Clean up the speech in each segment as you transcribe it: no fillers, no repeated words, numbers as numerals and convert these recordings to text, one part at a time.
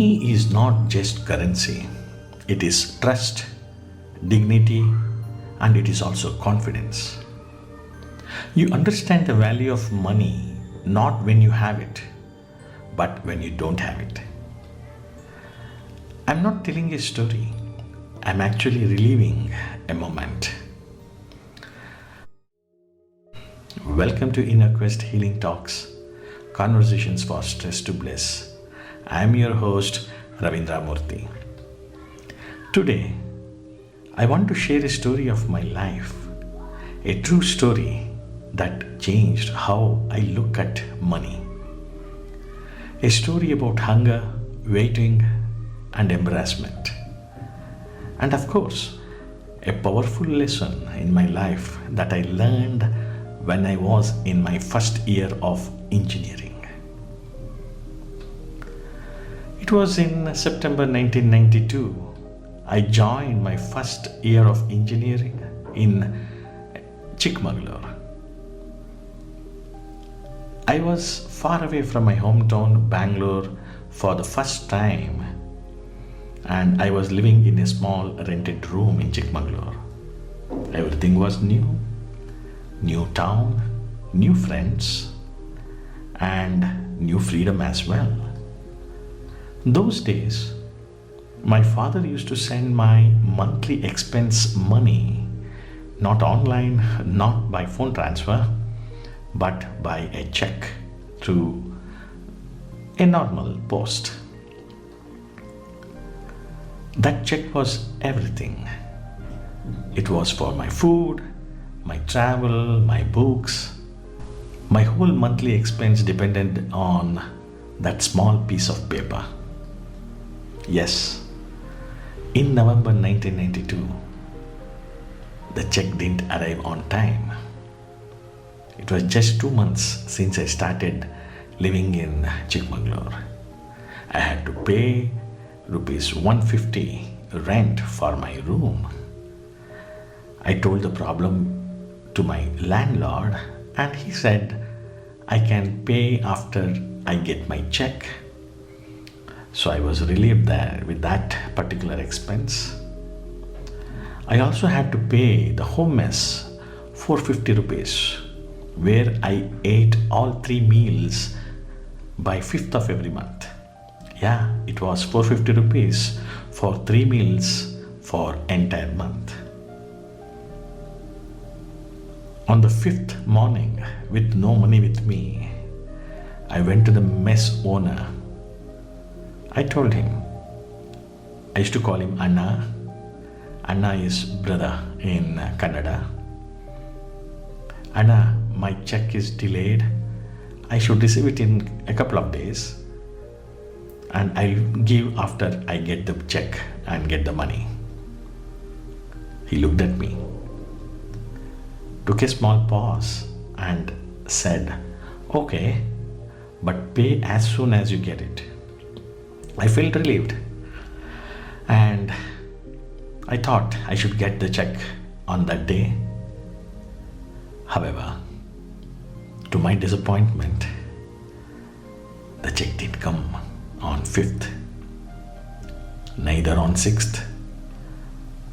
Money is not just currency, it is trust, dignity, and it is also confidence. You understand the value of money not when you have it, but when you don't have it. I'm not telling a story, I'm actually reliving a moment. Welcome to Inner Quest Healing Talks, Conversations for Stress to Bliss. I'm your host, Ravindra Murthy. Today, I want to share a story of my life, a true story that changed how I look at money. A story about hunger, waiting, and embarrassment. And of course, a powerful lesson in my life that I learned when I was in my first year of engineering. It was in September 1992. I joined my first year of engineering in Chikmagalur. I was far away from my hometown, Bangalore, for the first time, and I was living in a small rented room in Chikmagalur. Everything was new town, new friends, and new freedom as well. Those days, my father used to send my monthly expense money, not online, not by phone transfer, but by a cheque through a normal post. That cheque was everything. It was for my food, my travel, my books. My whole monthly expense depended on that small piece of paper. Yes, in November 1992, the cheque didn't arrive on time. It was just 2 months since I started living in Chikmagalur. I had to pay rupees 150 rent for my room. I told the problem to my landlord and he said I can pay after I get my cheque. So I was relieved there with that particular expense. I also had to pay the home mess 450 rupees, where I ate all 3 meals by 5th of every month. Yeah, it was 450 rupees for 3 meals for entire month. On the 5th morning, with no money with me, I went to the mess owner. I told him, I used to call him Anna. Anna is brother in Kannada. Anna, my cheque is delayed. I should receive it in a couple of days. And I'll give after I get the cheque and get the money. He looked at me, took a small pause and said, okay, but pay as soon as you get it. I felt relieved and I thought I should get the cheque on that day. However, to my disappointment, the cheque didn't come on 5th, neither on 6th,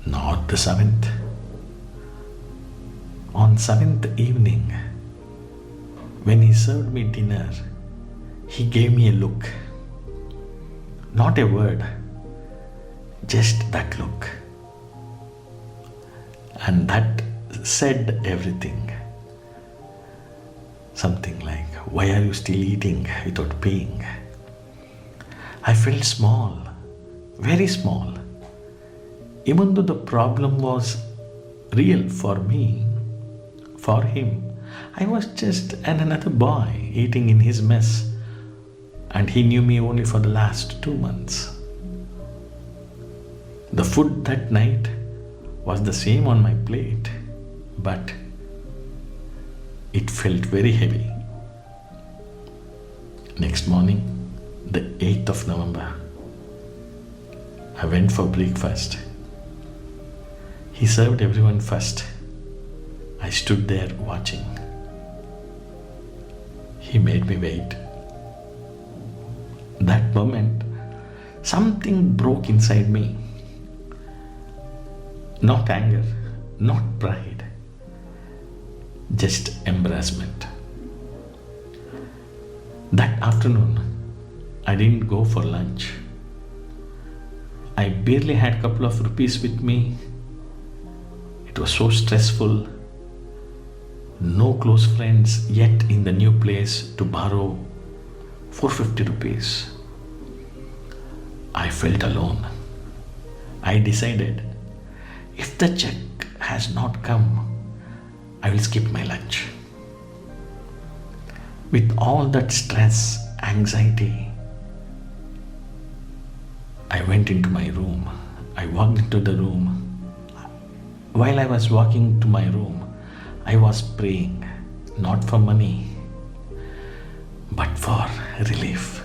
nor the 7th. On 7th evening, when he served me dinner, he gave me a look. Not a word, just that look. And that said everything. Something like, why are you still eating without paying? I felt small, very small. Even though the problem was real for me, for him, I was just another boy eating in his mess. And he knew me only for the last 2 months. The food that night was the same on my plate, but it felt very heavy. Next morning, the 8th of November, I went for breakfast. He served everyone first. I stood there watching. He made me wait. That moment something broke inside me. Not anger, not pride, just embarrassment. That afternoon, I didn't go for lunch. I barely had a couple of rupees with me. It was so stressful. No close friends yet in the new place to borrow 450 rupees. I felt alone. I decided if the check has not come, I will skip my lunch. With all that stress, anxiety, I went into my room. I walked into the room. While I was walking to my room, I was praying, not for money, but for relief.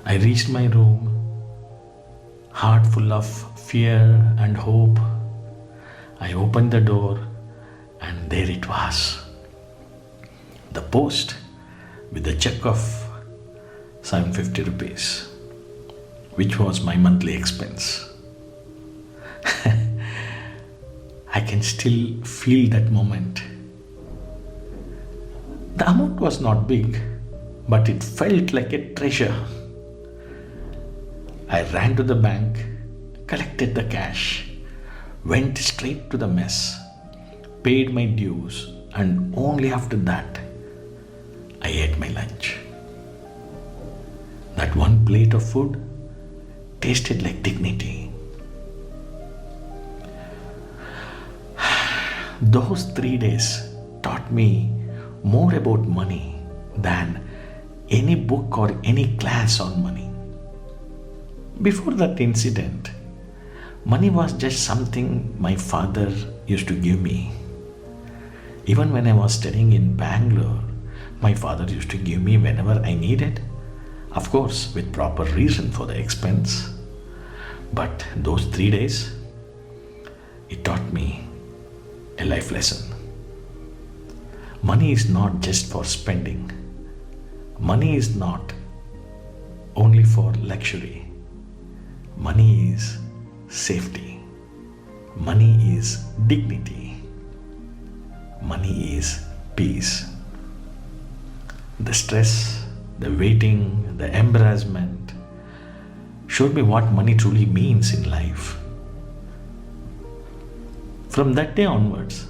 I reached my room, heart full of fear and hope. I opened the door, and there it was. The post with the check of 750 rupees, which was my monthly expense. I can still feel that moment. The amount was not big, but it felt like a treasure. I ran to the bank, collected the cash, went straight to the mess, paid my dues, and only after that, I ate my lunch. That one plate of food tasted like dignity. Those 3 days taught me more about money than any book or any class on money. Before that incident, money was just something my father used to give me. Even when I was studying in Bangalore, my father used to give me whenever I needed, of course, with proper reason for the expense. But those 3 days, it taught me a life lesson. Money is not just for spending. Money is not only for luxury. Money is safety. Money is dignity. Money is peace. The stress, the waiting, the embarrassment showed me what money truly means in life. From that day onwards,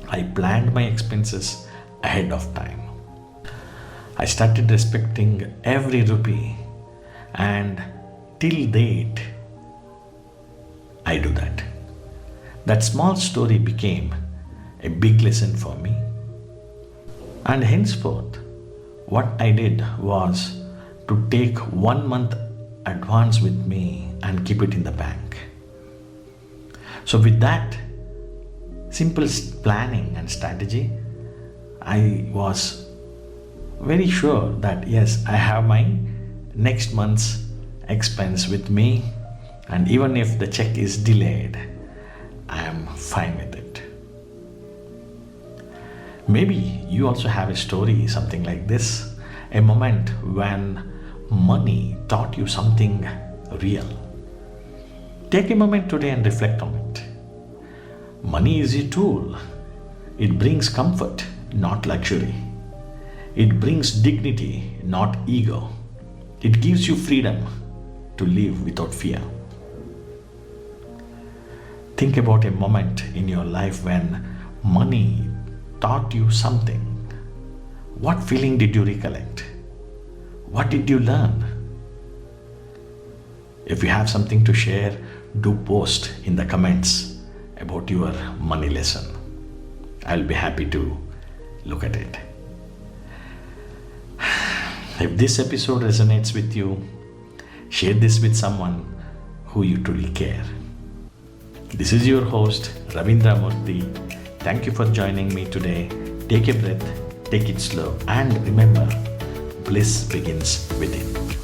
I planned my expenses ahead of time. I started respecting every rupee, and till date, I do that. That small story became a big lesson for me. And henceforth, what I did was to take 1 month advance with me and keep it in the bank. So with that simple planning and strategy, I was very sure that yes, I have my next month's expense with me, and even if the check is delayed, I am fine with it. Maybe you also have a story something like this, a moment when money taught you something real. Take a moment today and reflect on it. Money is a tool. It brings comfort, not luxury. It brings dignity, not ego. It gives you freedom to live without fear. Think about a moment in your life when money taught you something. What feeling did you recollect? What did you learn? If you have something to share, do post in the comments about your money lesson. I'll be happy to look at it. If this episode resonates with you, share this with someone who you truly care. This is your host, Ravindra Murthy. Thank you for joining me today. Take a breath, take it slow, and remember, bliss begins within.